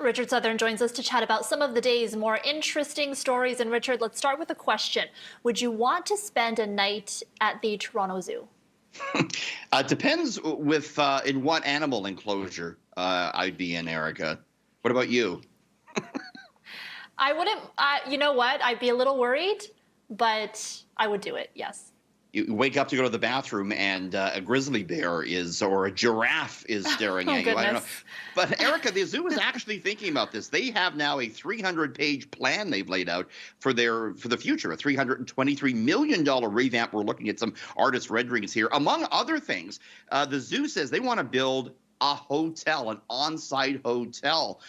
Richard Southern joins us to chat about some of the day's more interesting stories. And Richard, let's start with a question. Would you want to spend a night at the Toronto Zoo? Depends with in what animal enclosure I'd be in, Erica. What about you? I wouldn't, you know what? I'd be a little worried, but I would do it, yes. You wake up to go to the bathroom and a grizzly bear or a giraffe is staring Oh, at you. I don't know. goodness. But Erica, the zoo is actually thinking about this. They have now a 300-page plan they've laid out for the future, a $323 million revamp. We're looking at some artist renderings here. Among other things, the zoo says they want to build a hotel, an on-site hotel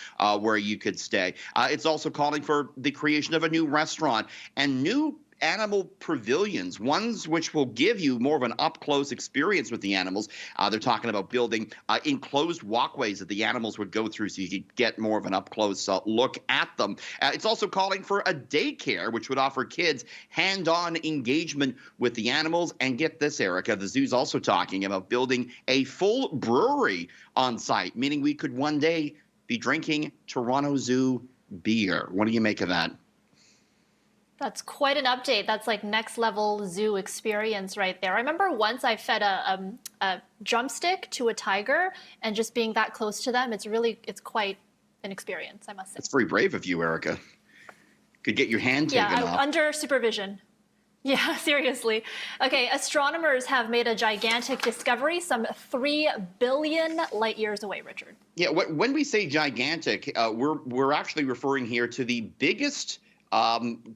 where you could stay. It's also calling for the creation of a new restaurant and new animal pavilions, ones which will give you more of an up-close experience with the animals. They're talking about building enclosed walkways that the animals would go through so you could get more of an up-close look at them. It's also calling for a daycare, which would offer kids hand-on engagement with the animals. And get this, Erica, the zoo's also talking about building a full brewery on site, meaning we could one day be drinking Toronto Zoo beer. What do you make of that? That's quite an update. That's like next level zoo experience right there. I remember once I fed a drumstick to a tiger, and just being that close to them, it's quite an experience, I must say. That's very brave of you, Erica. Could get your hand taken off. Under supervision. Yeah, seriously. Okay, astronomers have made a gigantic discovery some 3 billion light years away, Richard. Yeah, when we say gigantic, we're actually referring here to the biggest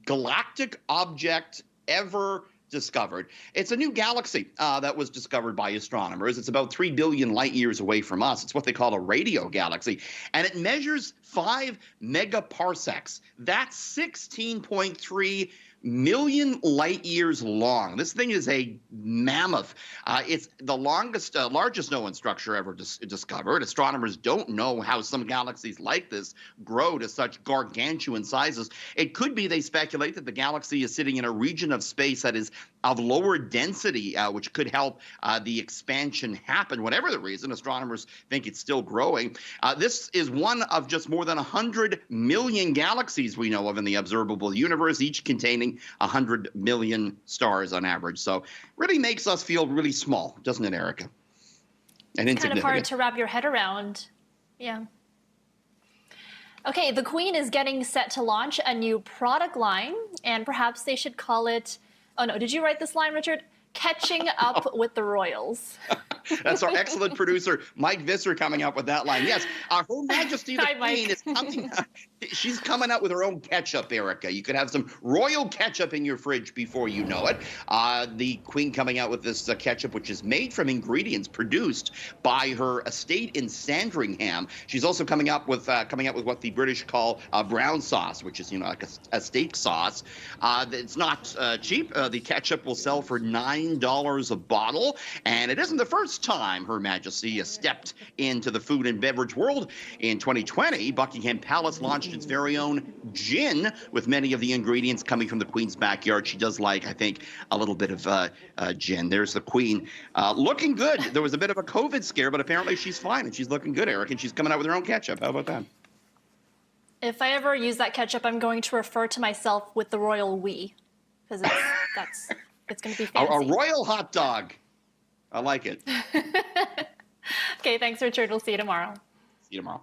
galactic object ever discovered. It's a new galaxy that was discovered by astronomers. It's about 3 billion light years away from us. It's what they call a radio galaxy, and it measures 5 megaparsecs. That's 16.3 million light years long. This thing is a mammoth. It's the largest known structure ever discovered. Astronomers don't know how some galaxies like this grow to such gargantuan sizes. It could be, they speculate, that the galaxy is sitting in a region of space that is of lower density, which could help the expansion happen. Whatever the reason, astronomers think it's still growing. This is one of just more than 100 million galaxies we know of in the observable universe, each containing 100 million stars on average. So really makes us feel really small, doesn't it, Erica? And it's kind of hard to wrap your head around. Yeah. Okay, the Queen is getting set to launch a new product line, and perhaps they should call it, oh no, did you write this line, Richard? Catching up with the royals. That's our excellent producer, Mike Visser, coming up with that line. Yes, Her Majesty the Queen is coming. She's coming out with her own ketchup, Erica. You could have some royal ketchup in your fridge before you know it. The Queen coming out with this ketchup, which is made from ingredients produced by her estate in Sandringham. She's also coming out with what the British call brown sauce, which is like a steak sauce. It's not cheap. The ketchup will sell for $9 a bottle, and it isn't the first time Her Majesty has stepped into the food and beverage world. In 2020, Buckingham Palace launched its very own gin, with many of the ingredients coming from the Queen's backyard. She does like, I think, a little bit of gin. There's the Queen looking good. There was a bit of a COVID scare, but apparently she's fine, and she's looking good, Eric, and she's coming out with her own ketchup. How about that? If I ever use that ketchup, I'm going to refer to myself with the royal we, because it's going to be fancy. A royal hot dog. I like it. Okay, thanks, Richard. We'll see you tomorrow. See you tomorrow.